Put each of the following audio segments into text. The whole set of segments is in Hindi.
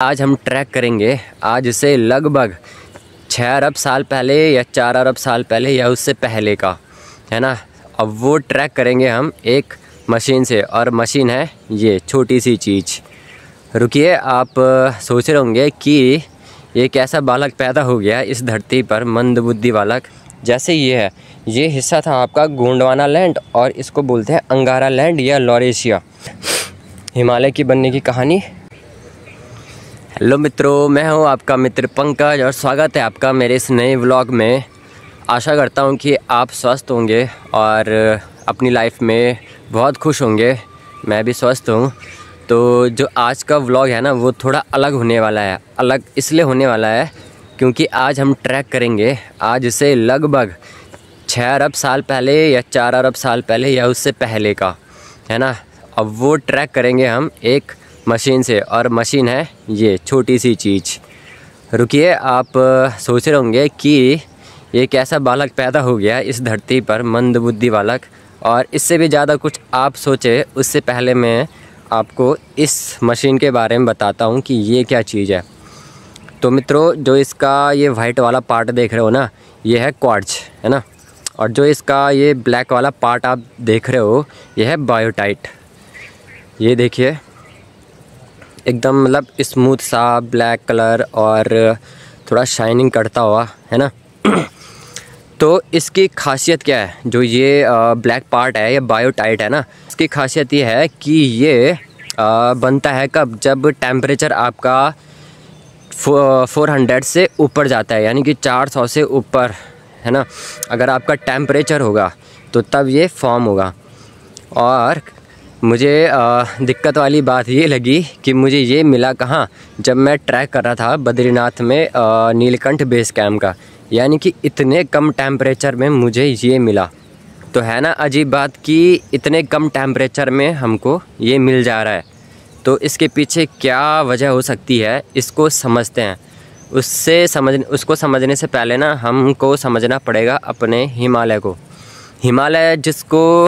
आज हम ट्रैक करेंगे आज से लगभग 6 अरब साल पहले या 4 अरब साल पहले या उससे पहले का, है ना। अब वो ट्रैक करेंगे हम एक मशीन से, और मशीन है ये छोटी सी चीज़। रुकिए, आप सोच रहे होंगे कि ये कैसा बालक पैदा हो गया इस धरती पर, मंदबुद्धि बालक। जैसे ये है, ये हिस्सा था आपका गोंडवाना लैंड, और इसको बोलते हैं अंगारा लैंड या लॉरेशिया। हिमालय की बनने की कहानी। हेलो मित्रों, मैं हूं आपका मित्र पंकज और स्वागत है आपका मेरे इस नए व्लॉग में। आशा करता हूं कि आप स्वस्थ होंगे और अपनी लाइफ में बहुत खुश होंगे। मैं भी स्वस्थ हूं। तो जो आज का व्लॉग है ना, वो थोड़ा अलग होने वाला है। अलग इसलिए होने वाला है क्योंकि आज हम ट्रैक करेंगे आज से लगभग 6 अरब साल पहले या 4 अरब साल पहले या उससे पहले का, है ना। अब वो ट्रैक करेंगे हम एक मशीन से, और मशीन है ये छोटी सी चीज़। रुकिए, आप सोच रहे होंगे कि ये कैसा बालक पैदा हो गया इस धरती पर, मंदबुद्धि बालक। और इससे भी ज़्यादा कुछ आप सोचे उससे पहले मैं आपको इस मशीन के बारे में बताता हूँ कि ये क्या चीज़ है। तो मित्रों, जो इसका ये वाइट वाला पार्ट देख रहे हो ना, ये है क्वार्ट्ज, है ना। और जो इसका ये ब्लैक वाला पार्ट आप देख रहे हो, ये है बायोटाइट। ये देखिए, एकदम मतलब स्मूथ सा ब्लैक कलर और थोड़ा शाइनिंग करता हुआ, है ना। तो इसकी खासियत क्या है, जो ये ब्लैक पार्ट है, ये बायोटाइट है ना। इसकी खासियत ये है कि ये बनता है कब, जब टेम्परेचर आपका 400 से ऊपर जाता है, यानी कि 400 से ऊपर, है ना। अगर आपका टेम्परेचर होगा तो तब ये फॉर्म होगा। और मुझे दिक्कत वाली बात ये लगी कि मुझे ये मिला कहाँ, जब मैं ट्रैक कर रहा था बद्रीनाथ में नीलकंठ बेस कैंप का, यानी कि इतने कम टेम्परेचर में मुझे ये मिला। तो है ना अजीब बात कि इतने कम टेम्परेचर में हमको ये मिल जा रहा है। तो इसके पीछे क्या वजह हो सकती है, इसको समझते हैं। उसको समझने से पहले ना हमको समझना पड़ेगा अपने हिमालय को। हिमालय जिसको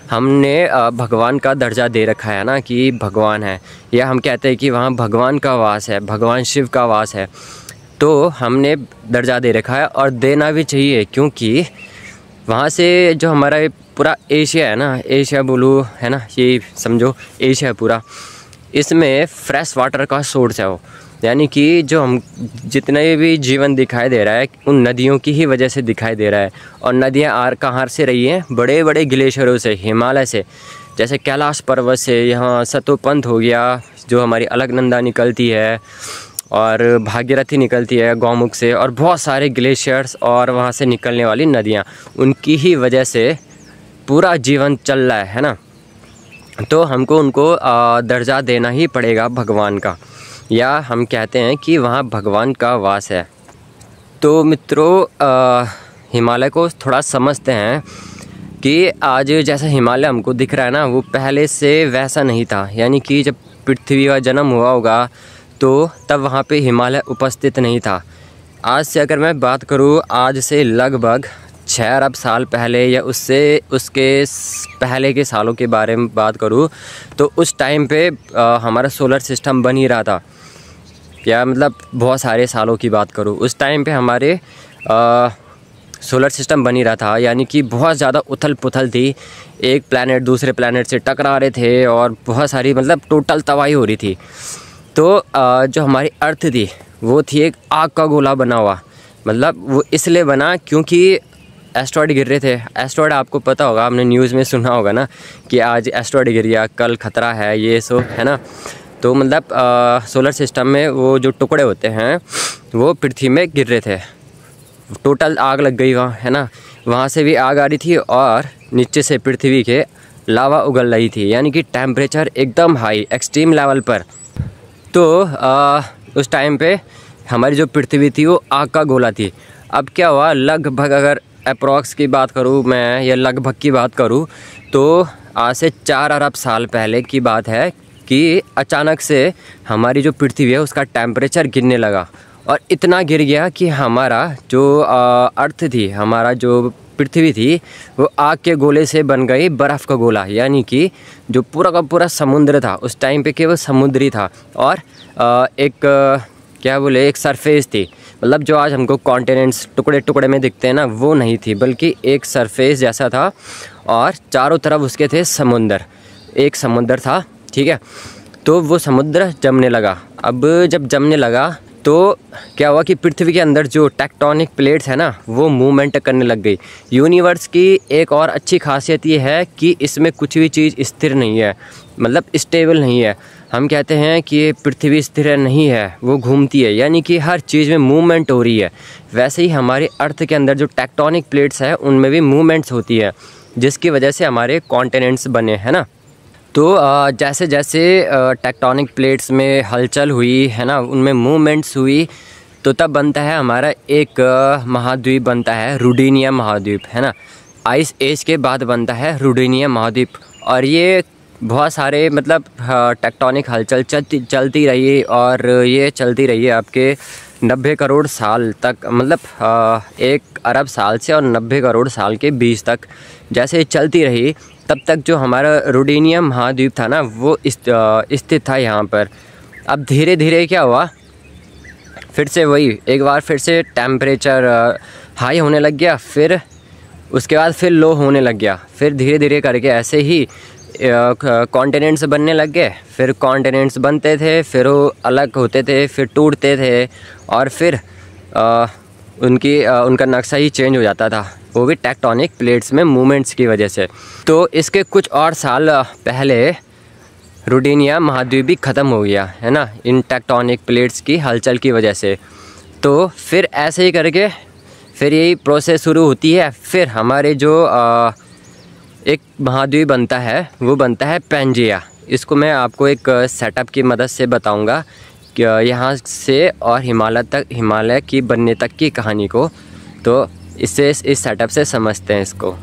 हमने भगवान का दर्जा दे रखा है ना, कि भगवान है, या हम कहते हैं कि वहाँ भगवान का वास है, भगवान शिव का वास है। तो हमने दर्जा दे रखा है और देना भी चाहिए, क्योंकि वहाँ से जो हमारा पूरा एशिया है ना, एशिया बोलूँ, है ना, ये समझो एशिया पूरा, इसमें फ्रेश वाटर का सोर्स है वो। यानी कि जो हम जितने भी जीवन दिखाई दे रहा है, उन नदियों की ही वजह से दिखाई दे रहा है। और नदियाँ कहाँ से रही हैं, बड़े बड़े ग्लेशियरों से, हिमालय से। जैसे कैलाश पर्वत से यहाँ सतोपंथ हो गया, जो हमारी अलकनंदा निकलती है, और भागीरथी निकलती है गौमुख से, और बहुत सारे ग्लेशियर्स और वहाँ से निकलने वाली नदियाँ, उनकी ही वजह से पूरा जीवन चल रहा है ना। तो हमको उनको दर्जा देना ही पड़ेगा भगवान का, या हम कहते हैं कि वहाँ भगवान का वास है। तो मित्रों, हिमालय को थोड़ा समझते हैं कि आज जैसा हिमालय हमको दिख रहा है ना, वो पहले से वैसा नहीं था। यानी कि जब पृथ्वी का जन्म हुआ होगा तो तब वहाँ पे हिमालय उपस्थित नहीं था। आज से अगर मैं बात करूँ, आज से लगभग 6 अरब साल पहले या उसके पहले के सालों के बारे में बात करूँ, तो उस टाइम पे हमारा सोलर सिस्टम बन ही रहा था। या मतलब बहुत सारे सालों की बात करूँ, उस टाइम पे हमारे सोलर सिस्टम बन ही रहा था। यानी कि बहुत ज़्यादा उथल पुथल थी, एक प्लैनेट दूसरे प्लैनेट से टकरा रहे थे, और बहुत सारी मतलब टोटल तबाही हो रही थी। तो जो हमारी अर्थ थी, वो थी एक आग का गोला बना हुआ। मतलब वो इसलिए बना क्योंकि एस्ट्रॉयड गिर रहे थे। एस्ट्रॉयड आपको पता होगा, आपने न्यूज़ में सुना होगा ना, कि आज एस्ट्रॉयड गिर गया, कल खतरा है, ये सो, है ना। तो मतलब सोलर सिस्टम में वो जो टुकड़े होते हैं, वो पृथ्वी में गिर रहे थे। टोटल आग लग गई वहाँ, है ना। वहाँ से भी आग आ रही थी, और नीचे से पृथ्वी के लावा उगल रही थी। यानी कि टेम्परेचर एकदम हाई, एक्सट्रीम लेवल पर। तो उस टाइम पे हमारी जो पृथ्वी थी वो आग का गोला थी। अब क्या हुआ, लगभग अगर अप्रॉक्स की बात करूँ मैं, या लगभग की बात करूँ, तो आज से 4 अरब साल पहले की बात है कि अचानक से हमारी जो पृथ्वी है उसका टेम्परेचर गिरने लगा। और इतना गिर गया कि हमारा जो अर्थ थी, हमारा जो पृथ्वी थी वो आग के गोले से बन गई बर्फ़ का गोला, यानी कि जो पूरा का पूरा समुद्र था उस टाइम पे केवल समुद्री था, और एक सरफेस थी, मतलब जो आज हमको कॉन्टिनेंट्स टुकड़े टुकड़े में दिखते हैं ना, वो नहीं थी, बल्कि एक सरफेस जैसा था और चारों तरफ उसके थे समुंदर, एक समुंदर था, ठीक है। तो वो समुद्र जमने लगा। अब जब जमने लगा तो क्या हुआ कि पृथ्वी के अंदर जो टेक्टोनिक प्लेट्स है ना, वो मूवमेंट करने लग गई। यूनिवर्स की एक और अच्छी खासियत ये है कि इसमें कुछ भी चीज़ स्थिर नहीं है, मतलब स्टेबल नहीं है। हम कहते हैं कि ये पृथ्वी स्थिर नहीं है, वो घूमती है, यानी कि हर चीज़ में मूवमेंट हो रही है। वैसे ही हमारे अर्थ के अंदर जो टेक्टोनिक प्लेट्स है उनमें भी मूवमेंट्स होती है, जिसकी वजह से हमारे कॉन्टिनेंट्स बने, है ना। तो जैसे जैसे टेक्टोनिक प्लेट्स में हलचल हुई है ना, उनमें मूवमेंट्स हुई, तो तब बनता है हमारा एक महाद्वीप बनता है, रुडेनिया महाद्वीप, है ना। आइस एज के बाद बनता है रुडेनिया महाद्वीप। और ये बहुत सारे मतलब टेक्टोनिक हलचल चलती रही, और ये चलती रही है आपके 90 करोड़ साल तक, मतलब 1 अरब साल से और 90 करोड़ साल के बीच तक जैसे चलती रही, तब तक जो हमारा रुडेनिया महाद्वीप था ना, वो स्थित था यहाँ पर। अब धीरे धीरे क्या हुआ, फिर से वही एक बार फिर से टेम्परेचर हाई होने लग गया, फिर उसके बाद फिर लो होने लग गया, फिर धीरे धीरे करके ऐसे ही कॉन्टिनेंट्स बनने लग गए। फिर कॉन्टिनेंट्स बनते थे, फिर वो अलग होते थे, फिर टूटते थे, और फिर उनका नक्शा ही चेंज हो जाता था, वो भी टेक्टोनिक प्लेट्स में मूवमेंट्स की वजह से। तो इसके कुछ और साल पहले रुडेनिया महाद्वीप भी ख़त्म हो गया, है ना, इन टेक्टोनिक प्लेट्स की हलचल की वजह से। तो फिर ऐसे ही करके फिर यही प्रोसेस शुरू होती है। फिर हमारे जो एक महाद्वीप बनता है वो बनता है पैंजिया। इसको मैं आपको एक सेटअप की मदद से बताऊंगा कि यहाँ से और हिमालय की बनने तक की कहानी को, तो इससे इस सेटअप से समझते हैं इसको।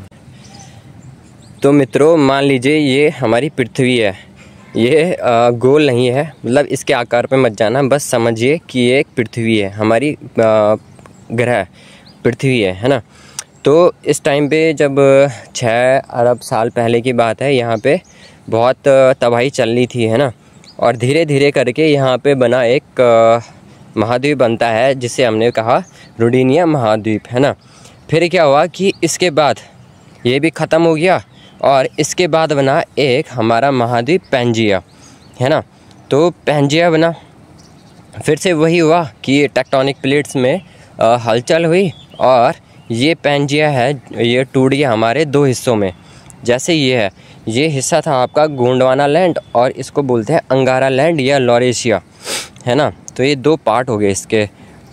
तो मित्रों, मान लीजिए ये हमारी पृथ्वी है, ये गोल नहीं है, मतलब इसके आकार पे मत जाना, बस समझिए कि ये एक पृथ्वी है, हमारी ग्रह पृथ्वी है ना। तो इस टाइम पे जब 6 अरब साल पहले की बात है, यहाँ पे बहुत तबाही चल रही थी, है ना। और धीरे धीरे करके यहाँ पे बना एक महाद्वीप बनता है, जिसे हमने कहा रुडेनिया महाद्वीप, है ना। फिर क्या हुआ कि इसके बाद ये भी ख़त्म हो गया, और इसके बाद बना एक हमारा महाद्वीप पैंजिया, है ना। तो पैंजिया बना, फिर से वही हुआ कि टेक्टोनिक प्लेट्स में हलचल हुई, और ये पैंजिया है, ये टूट गया हमारे 2 हिस्सों में। जैसे ये हिस्सा था आपका गोंडवाना लैंड, और इसको बोलते हैं अंगारा लैंड या लॉरेशिया, है ना। तो ये 2 पार्ट हो गए इसके।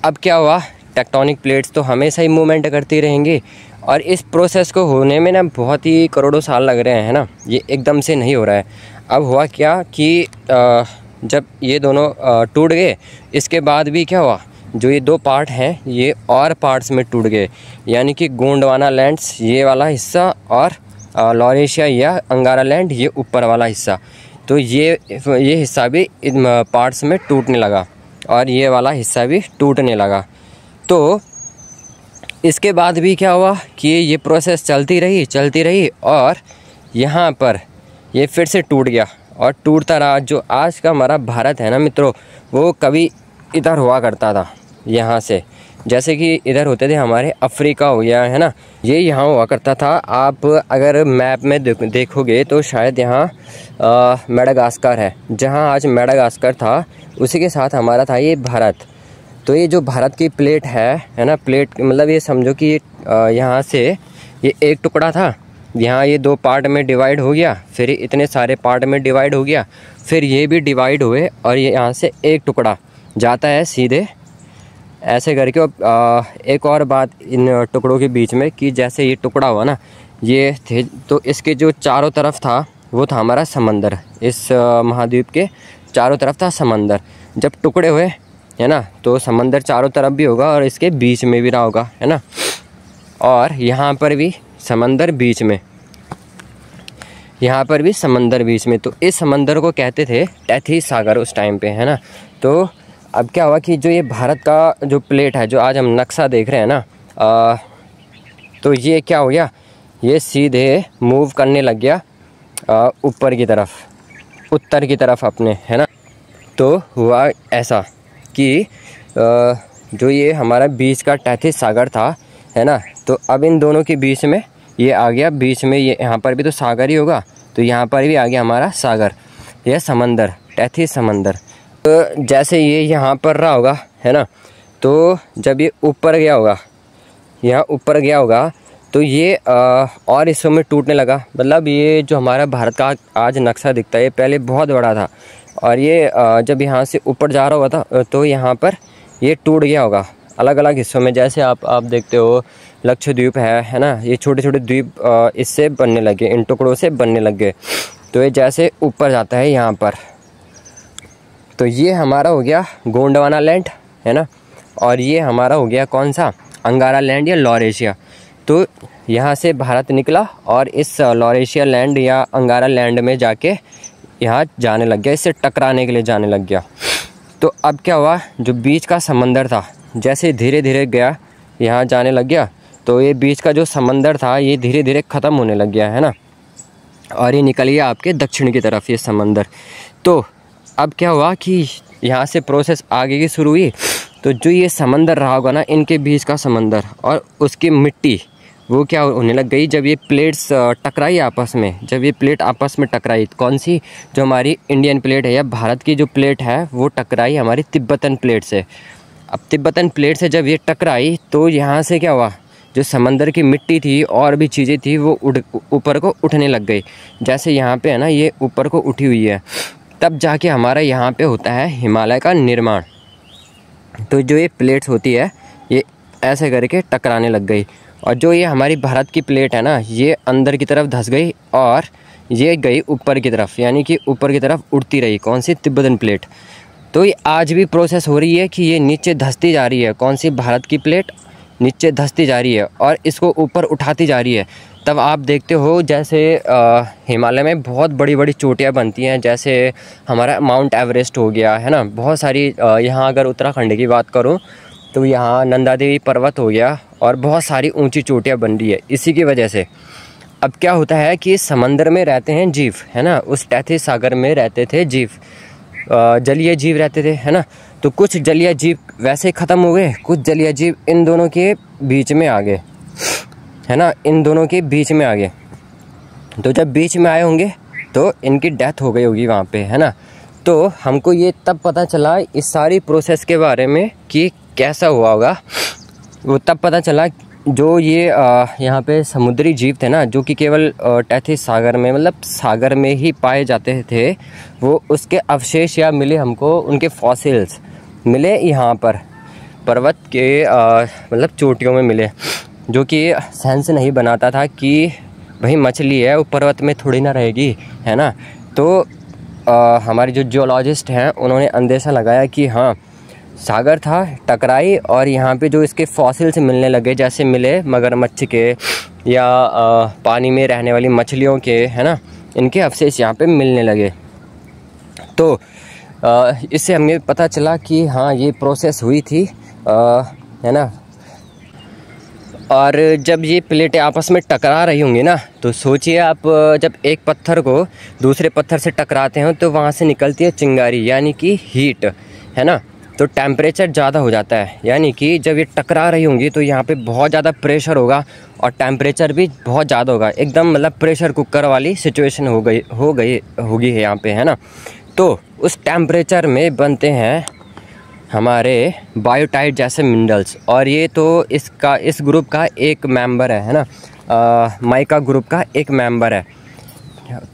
अब क्या हुआ, टेक्टोनिक प्लेट्स तो हमेशा ही मूवमेंट करती रहेंगी, और इस प्रोसेस को होने में ना बहुत ही करोड़ों साल लग रहे हैं, है ना। ये एकदम से नहीं हो रहा है। अब हुआ क्या कि जब ये दोनों टूट गए, इसके बाद भी क्या हुआ, जो ये 2 पार्ट हैं ये और पार्ट्स में टूट गए, यानी कि गोंडवाना लैंड्स ये वाला हिस्सा, और लॉरेशिया या अंगारा लैंड ये ऊपर वाला हिस्सा। तो ये हिस्सा भी इन पार्ट्स में टूटने लगा, और ये वाला हिस्सा भी टूटने लगा। तो इसके बाद भी क्या हुआ कि ये प्रोसेस चलती रही, और यहाँ पर ये फिर से टूट गया, और टूटता रहा। जो आज का हमारा भारत है ना मित्रों, वो कभी इधर हुआ करता था, यहाँ से, जैसे कि इधर होते थे हमारे अफ्रीका हो गया, है ना, ये यहाँ हुआ करता था। आप अगर मैप में देखोगे तो शायद यहाँ मेडागास्कर है, जहाँ आज मेडागास्कर था, उसी के साथ हमारा था ये भारत। तो ये जो भारत की प्लेट है ना, प्लेट मतलब ये समझो कि यहाँ से ये एक टुकड़ा था, यहाँ ये 2 पार्ट में डिवाइड हो गया, फिर इतने सारे पार्ट में डिवाइड हो गया, फिर ये भी डिवाइड हुए, और ये यहाँ से एक टुकड़ा जाता है सीधे ऐसे करके। एक और बात इन टुकड़ों के बीच में कि जैसे ये टुकड़ा हुआ ना, ये थे, तो इसके जो चारों तरफ था वो था हमारा समंदर। इस महाद्वीप के चारों तरफ था समंदर। जब टुकड़े हुए, है ना, तो समंदर चारों तरफ भी होगा और इसके बीच में भी रहा होगा, है ना। और यहाँ पर भी समंदर बीच में, यहाँ पर भी समंदर बीच में। तो इस समंदर को कहते थे टैथिस सागर उस टाइम पे, है ना। तो अब क्या हुआ कि जो ये भारत का जो प्लेट है, जो आज हम नक्शा देख रहे हैं ना, तो ये क्या हो गया, ये सीधे मूव करने लग गया ऊपर की तरफ, उत्तर की तरफ अपने, है ना। तो हुआ ऐसा कि जो ये हमारा बीच का तैथिस सागर था, है ना, तो अब इन दोनों के बीच में ये आ गया, बीच में ये यहाँ पर भी तो सागर ही होगा, तो यहाँ पर भी आ गया हमारा सागर, यह समंदर, तैथिस समंदर। तो जैसे ये यहाँ पर रहा होगा, है ना, तो जब ये ऊपर गया होगा, यहाँ ऊपर गया होगा, तो ये और हिस्सों में टूटने लगा। मतलब ये जो हमारा भारत का आज नक्शा दिखता है, ये पहले बहुत बड़ा था, और ये जब यहाँ से ऊपर जा रहा होगा था तो यहाँ पर ये टूट गया होगा अलग अलग हिस्सों में। जैसे आप देखते हो लक्षद्वीप है ना, ये छोटे छोटे द्वीप इससे बनने लगे, इन टुकड़ों से बनने लग गए। तो ये जैसे ऊपर जाता है यहाँ पर, तो ये हमारा हो गया गोंडवाना लैंड, है ना, और ये हमारा हो गया कौन सा, अंगारा लैंड या लॉरेशिया। तो यहाँ से भारत निकला और इस लॉरेशिया लैंड या अंगारा लैंड में जाके यहाँ जाने लग गया, इससे टकराने के लिए जाने लग गया। तो अब क्या हुआ, जो बीच का समंदर था, जैसे धीरे धीरे गया यहाँ जाने लग गया, तो ये बीच का जो समंदर था ये धीरे धीरे ख़त्म होने लग गया, है ना, और ये निकल गया आपके दक्षिण की तरफ ये समंदर। तो अब क्या हुआ कि यहाँ से प्रोसेस आगे की शुरू हुई। तो जो ये समंदर रहा होगा ना, इनके बीच का समंदर और उसकी मिट्टी, वो क्या होने लग गई, जब ये प्लेट्स टकराई आपस में, जब ये प्लेट आपस में टकराई, कौन सी, जो हमारी इंडियन प्लेट है या भारत की जो प्लेट है वो टकराई हमारी तिब्बतन प्लेट से। अब तिब्बतन प्लेट से जब ये टकराई तो यहाँ से क्या हुआ, जो समंदर की मिट्टी थी और भी चीज़ें थी वो ऊपर को उठने लग गई। जैसे यहाँ पे है ना, ये ऊपर को उठी हुई है, तब जाके हमारा यहाँ पे होता है हिमालय का निर्माण। तो जो ये प्लेट्स होती है ये ऐसे करके टकराने लग गई, और जो ये हमारी भारत की प्लेट है ना, ये अंदर की तरफ धंस गई और ये गई ऊपर की तरफ, यानी कि ऊपर की तरफ उड़ती रही, कौन सी, तिब्बतन प्लेट। तो ये आज भी प्रोसेस हो रही है कि ये नीचे धंसती जा रही है, कौन सी, भारत की प्लेट नीचे धंसती जा रही है और इसको ऊपर उठाती जा रही है। तब आप देखते हो जैसे हिमालय में बहुत बड़ी बड़ी चोटियाँ बनती हैं, जैसे हमारा माउंट एवरेस्ट हो गया, है ना, बहुत सारी यहाँ अगर उत्तराखंड की बात करूँ तो यहाँ नंदा देवी पर्वत हो गया, और बहुत सारी ऊंची चोटियाँ बन रही है इसी की वजह से। अब क्या होता है कि समंदर में रहते हैं जीव, है ना, उस तैथिस सागर में रहते थे जीव, जलीय जीव रहते थे, है ना। तो कुछ जलीय जीव वैसे ख़त्म हो गए, कुछ जलीय जीव इन दोनों के बीच में आ गए, है ना, इन दोनों के बीच में आ गए। तो जब बीच में आए होंगे तो इनकी डेथ हो गई होगी वहाँ पे, है ना। तो हमको ये तब पता चला इस सारी प्रोसेस के बारे में कि कैसा हुआ होगा, वो तब पता चला जो ये यहाँ पे समुद्री जीव थे ना, जो कि केवल तैथिस सागर में, मतलब सागर में ही पाए जाते थे, वो उसके अवशेष या मिले हमको, उनके फॉसिल्स मिले यहाँ पर पर्वत के मतलब चोटियों में मिले, जो कि सेंस नहीं बनाता था कि भाई मछली है वो पर्वत में थोड़ी ना रहेगी, है ना। तो हमारे जो जियोलॉजिस्ट हैं उन्होंने अंदेशा लगाया कि हाँ सागर था, टकराई, और यहाँ पे जो इसके फॉसिल्स मिलने लगे, जैसे मिले मगरमच्छ के या पानी में रहने वाली मछलियों के, है ना, इनके अवशेष यहाँ पे मिलने लगे। तो इससे हमें पता चला कि हाँ ये प्रोसेस हुई थी, है ना। और जब ये प्लेटें आपस में टकरा रही होंगी ना, तो सोचिए आप जब एक पत्थर को दूसरे पत्थर से टकराते हैं तो वहाँ से निकलती है चिंगारी, यानी कि हीट, है ना। तो टेम्परेचर ज़्यादा हो जाता है, यानी कि जब ये टकरा रही होंगी तो यहाँ पे बहुत ज़्यादा प्रेशर होगा और टेम्परेचर भी बहुत ज़्यादा होगा, एकदम मतलब प्रेशर कुकर वाली सिचुएशन होगी है यहाँ पे, है ना। तो उस टेम्परेचर में बनते हैं हमारे बायोटाइट जैसे मिनरल्स, और ये तो इस ग्रुप का एक मेंबर है ना, माइका ग्रुप का एक मेंबर है।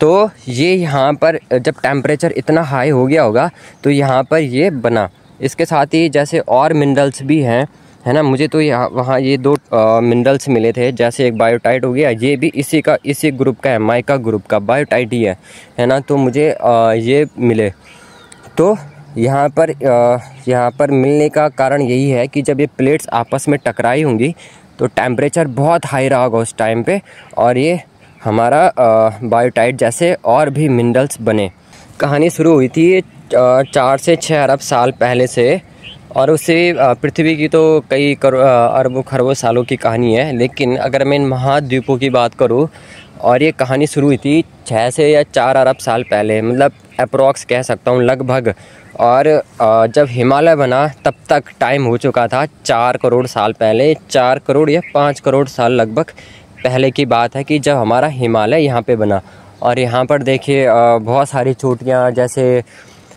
तो ये यहाँ पर जब टेम्परेचर इतना हाई हो गया होगा तो यहाँ पर ये बना। इसके साथ ही जैसे और मिनरल्स भी हैं, है ना। मुझे तो यहाँ वहाँ ये दो मिनरल्स मिले थे, जैसे एक बायोटाइट हो गया, ये भी इसी ग्रुप का है, माइका ग्रुप का बायोटाइट ही है ना। तो मुझे ये मिले। तो यहाँ पर मिलने का कारण यही है कि जब ये प्लेट्स आपस में टकराई होंगी तो टेम्परेचर बहुत हाई रहा होगा उस टाइम पे, और ये हमारा बायोटाइट जैसे और भी मिनरल्स बने। कहानी शुरू हुई थी 4 से 6 अरब साल पहले से, और उससे पृथ्वी की तो कई अरबों खरबों सालों की कहानी है। लेकिन अगर मैं इन महाद्वीपों की बात करूं, और ये कहानी शुरू हुई थी 6 से या 4 अरब साल पहले, मतलब अप्रॉक्स कह सकता हूं लगभग। और जब हिमालय बना तब तक टाइम हो चुका था 4 करोड़ साल पहले, 4 करोड़ या 5 करोड़ साल लगभग पहले की बात है कि जब हमारा हिमालय यहाँ पे बना। और यहाँ पर देखिए बहुत सारी चोटियाँ, जैसे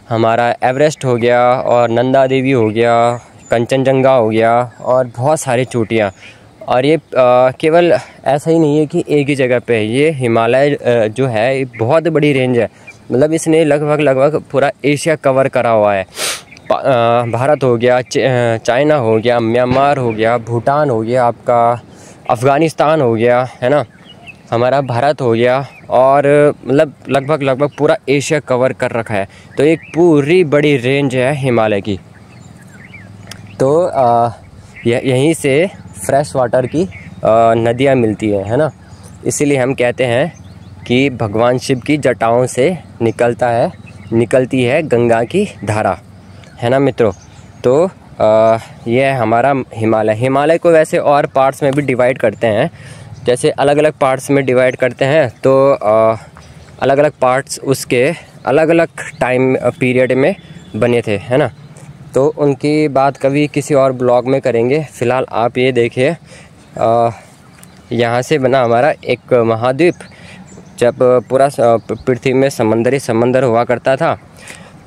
हमारा एवरेस्ट हो गया और नंदा देवी हो गया, कंचनजंगा हो गया, और बहुत सारी चोटियाँ। और ये केवल ऐसा ही नहीं है कि एक ही जगह पे है, ये हिमालय जो है ये बहुत बड़ी रेंज है। मतलब इसने लगभग पूरा एशिया कवर करा हुआ है। भारत हो गया, चाइना हो गया, म्यांमार हो गया, भूटान हो गया, आपका अफ़गानिस्तान हो गया, है ना, हमारा भारत हो गया, और मतलब लगभग पूरा एशिया कवर कर रखा है। तो एक पूरी बड़ी रेंज है हिमालय की। तो यहीं से फ्रेश वाटर की नदियाँ मिलती है ना। इसीलिए हम कहते हैं कि भगवान शिव की जटाओं से निकलती है गंगा की धारा, है ना मित्रों। तो ये है हमारा हिमालय को वैसे और पार्ट्स में भी डिवाइड करते हैं, जैसे अलग अलग पार्ट्स में डिवाइड करते हैं। तो अलग अलग पार्ट्स उसके अलग अलग टाइम पीरियड में बने थे, है ना। तो उनकी बात कभी किसी और ब्लॉग में करेंगे। फ़िलहाल आप ये देखिए, यहाँ से बना हमारा एक महाद्वीप। जब पूरा पृथ्वी में समंदर हुआ करता था,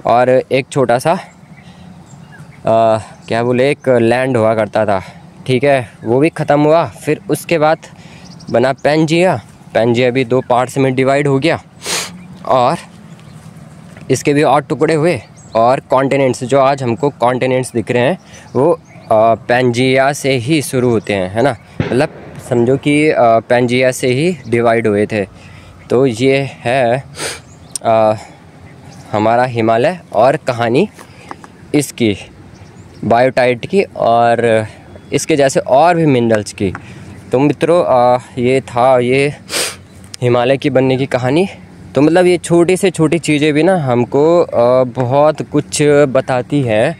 और एक छोटा सा क्या बोले, एक लैंड हुआ करता था, ठीक है, वो भी ख़त्म हुआ। फिर उसके बाद बना पैंजिया भी 2 पार्ट्स में डिवाइड हो गया, और इसके भी और टुकड़े हुए। और कॉन्टिनेंट्स, जो आज हमको कॉन्टिनेंट्स दिख रहे हैं, वो पैंजिया से ही शुरू होते हैं, है ना। मतलब समझो कि पैंजिया से ही डिवाइड हुए थे। तो ये है हमारा हिमालय और कहानी इसकी बायोटाइट की, और इसके जैसे और भी मिनरल्स की। तो मित्रों ये था ये हिमालय की बनने की कहानी। तो मतलब ये छोटी से छोटी चीज़ें भी ना हमको बहुत कुछ बताती हैं।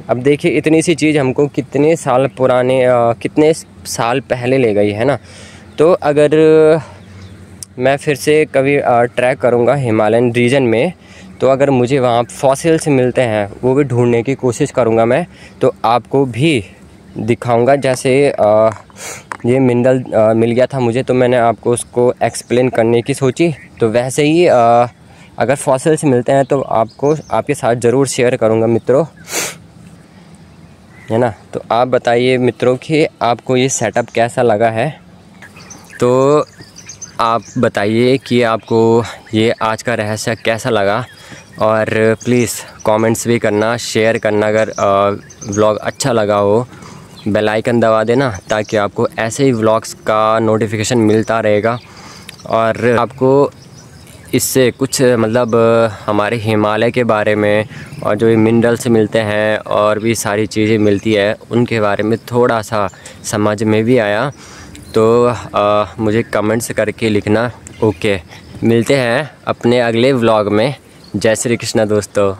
अब देखिए इतनी सी चीज़ हमको कितने साल पुराने कितने साल पहले ले गई, है ना। तो अगर मैं फिर से कभी ट्रैक करूँगा हिमालयन रीजन में, तो अगर मुझे वहाँ फॉसिल्स मिलते हैं वो भी ढूंढने की कोशिश करूँगा मैं, तो आपको भी दिखाऊँगा। जैसे ये मिनरल मिल गया था मुझे, तो मैंने आपको उसको एक्सप्लेन करने की सोची। तो वैसे ही अगर फॉसिल्स मिलते हैं तो आपके साथ ज़रूर शेयर करूँगा मित्रों, है ना। तो आप बताइए मित्रों कि आपको ये सेटअप कैसा लगा है। तो आप बताइए कि आपको ये आज का रहस्य कैसा लगा, और प्लीज़ कमेंट्स भी करना, शेयर करना। अगर व्लॉग अच्छा लगा हो, बेल आइकन दबा देना, ताकि आपको ऐसे ही व्लॉग्स का नोटिफिकेशन मिलता रहेगा। और आपको इससे कुछ मतलब हमारे हिमालय के बारे में, और जो ये मिनरल्स मिलते हैं और भी सारी चीज़ें मिलती है, उनके बारे में थोड़ा सा समझ में भी आया। तो मुझे कमेंट्स करके लिखना। ओके, मिलते हैं अपने अगले व्लॉग में। जय श्री कृष्ण दोस्तों।